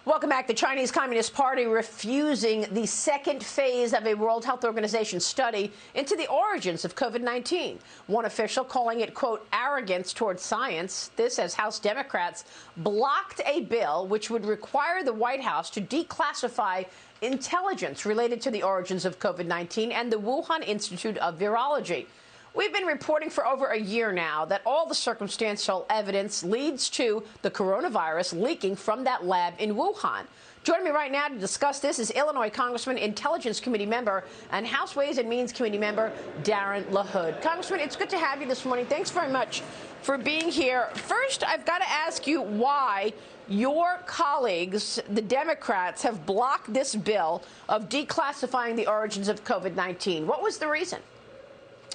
Welcome back. The Chinese Communist Party refusing the second phase of a World Health Organization study into the origins of COVID-19. One official calling it, quote, arrogance towards science. This as House Democrats blocked a bill which would require the White House to declassify intelligence related to the origins of COVID-19 and the Wuhan Institute of Virology. We've been reporting for over a year now that all the circumstantial evidence leads to the coronavirus leaking from that lab in Wuhan. Joining me right now to discuss this is Illinois Congressman, Intelligence Committee member, and House Ways and Means Committee member Darren LaHood. Congressman, it's good to have you this morning. Thanks very much for being here. First, I've got to ask you why your colleagues, the Democrats, have blocked this bill of declassifying the origins of COVID-19. What was the reason?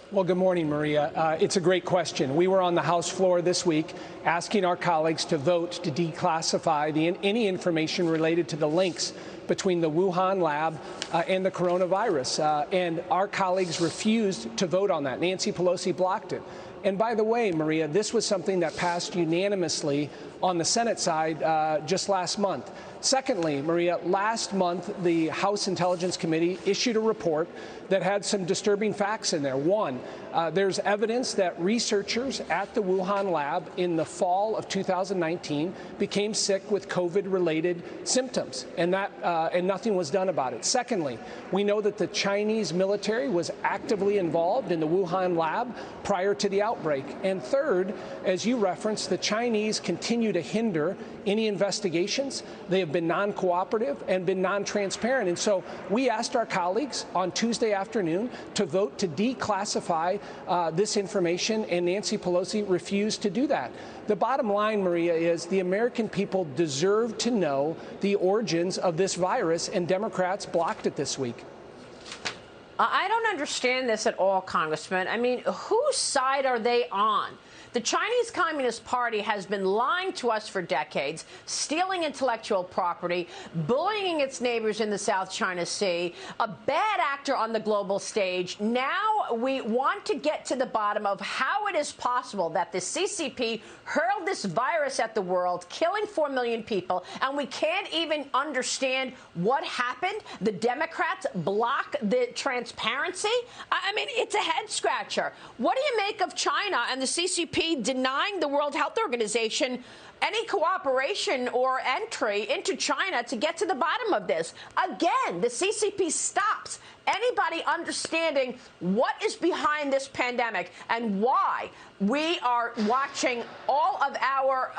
Well, good morning, Maria. It's a great question. We were on the House floor this week asking our colleagues to vote to declassify any information related to the links between the Wuhan lab and the coronavirus. And our colleagues refused to vote on that. Nancy Pelosi blocked it. And by the way, Maria, this was something that passed unanimously on the Senate side just last month. Secondly, Maria, last month, the House Intelligence Committee issued a report that had some disturbing facts in there. One, there's evidence that researchers at the Wuhan lab in the fall of 2019 became sick with COVID-related symptoms, and nothing was done about it. Secondly, we know that the Chinese military was actively involved in the Wuhan lab prior to the outbreak. And third, as you referenced, the Chinese continue to hinder any investigations. They have been non-cooperative and been non-transparent. And so we asked our colleagues on Tuesday afternoon to vote to declassify this information, and Nancy Pelosi refused to do that. The bottom line, Maria, is the American people deserve to know the origins of this virus, and Democrats blocked it this week. I don't understand this at all, Congressman. I mean, whose side are they on? The Chinese Communist Party has been lying to us for decades, stealing intellectual property, bullying its neighbors in the South China Sea, a bad actor on the global stage. Now we want to get to the bottom of how it is possible that the CCP hurled this virus at the world, killing 4 million people, and we can't even understand what happened. The Democrats block the transparency. I mean, it's a head scratcher. What do you make of China and the CCP denying the World Health Organization any cooperation or entry into China to get to the bottom of this? Again, the CCP stops anybody understanding what is behind this pandemic and why we are watching all of our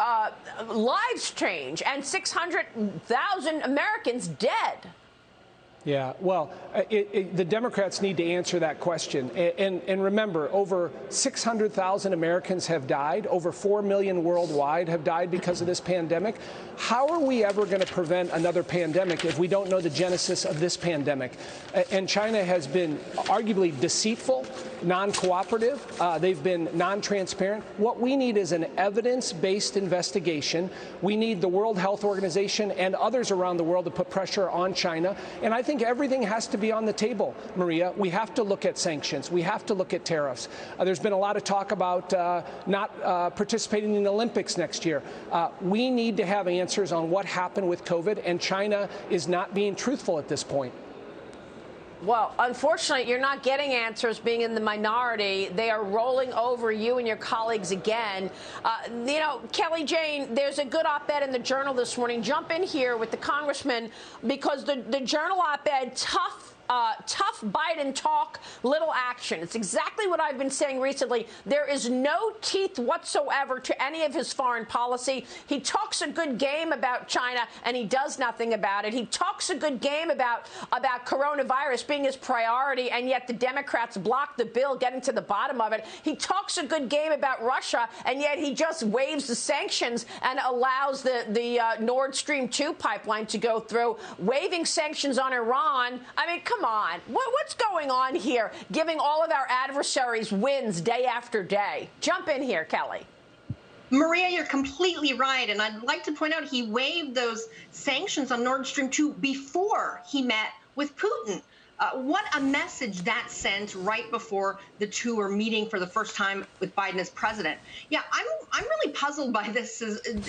lives change and 600,000 Americans dead. Yeah, well, the Democrats need to answer that question. And remember, over 600,000 Americans have died. Over 4 million worldwide have died because of this pandemic. How are we ever going to prevent another pandemic if we don't know the genesis of this pandemic? And China has been arguably deceitful, non-cooperative. They've been non-transparent. What we need is an evidence-based investigation. We need the World Health Organization and others around the world to put pressure on China. And I think everything has to be on the table, Maria. We have to look at sanctions. We have to look at tariffs. There's been a lot of talk about not participating in the Olympics next year. We need to have answers on what happened with COVID, and China is not being truthful at this point. Well, unfortunately, you're not getting answers being in the minority. They are rolling over you and your colleagues again. You know, Kelly Jane, there's a good op-ed in the Journal this morning. Jump in here with the congressman because the Journal op-ed, tough Biden talk, little action. It's exactly what I've been saying recently. There is no teeth whatsoever to any of his foreign policy. He talks a good game about China, and he does nothing about it. He talks a good game about coronavirus being his priority, and yet the Democrats block the bill getting to the bottom of it. He talks a good game about Russia, and yet he just waives the sanctions and allows the Nord Stream 2 pipeline to go through, waiving sanctions on Iran. I mean, come on. What's going on here, giving all of our adversaries wins day after day? Jump in here, Kelly. Maria, you're completely right. And I'd like to point out he waived those sanctions on Nord Stream 2 before he met with Putin. What a message that sent right before the two are meeting for the first time with Biden as president. Yeah, I'm really puzzled by this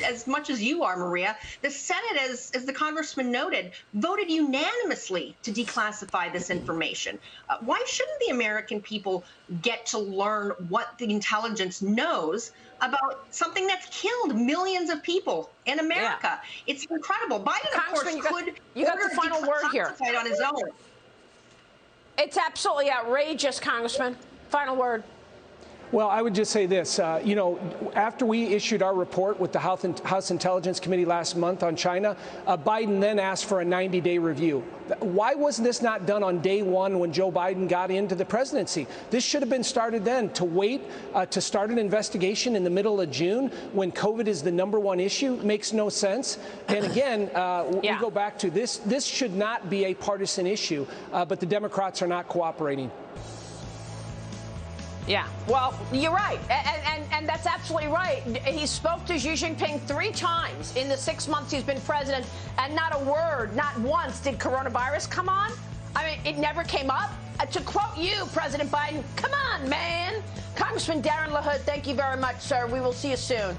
as much as you are, Maria. The Senate, as the congressman noted, voted unanimously to declassify this information. Why shouldn't the American people get to learn what the intelligence knows about something that's killed millions of people in America? Yeah. It's incredible. Biden, of course, you got the final word here on his own. It's absolutely outrageous, Congressman. Final word. Well, I would just say this. After we issued our report with the House Intelligence Committee last month on China, Biden then asked for a 90-day review. Why was this not done on day one when Joe Biden got into the presidency? This should have been started then. To wait to start an investigation in the middle of June when COVID is the #1 issue makes no sense. And again, we go back to this. This should not be a partisan issue, but the Democrats are not cooperating. Yeah, well, you're right. And that's absolutely right. He spoke to Xi Jinping 3 times in the 6 months he's been president, and not a word, not once did coronavirus come on. I mean, it never came up. To quote you, President Biden, come on, man. Congressman Darren LaHood, thank you very much, sir. We will see you soon.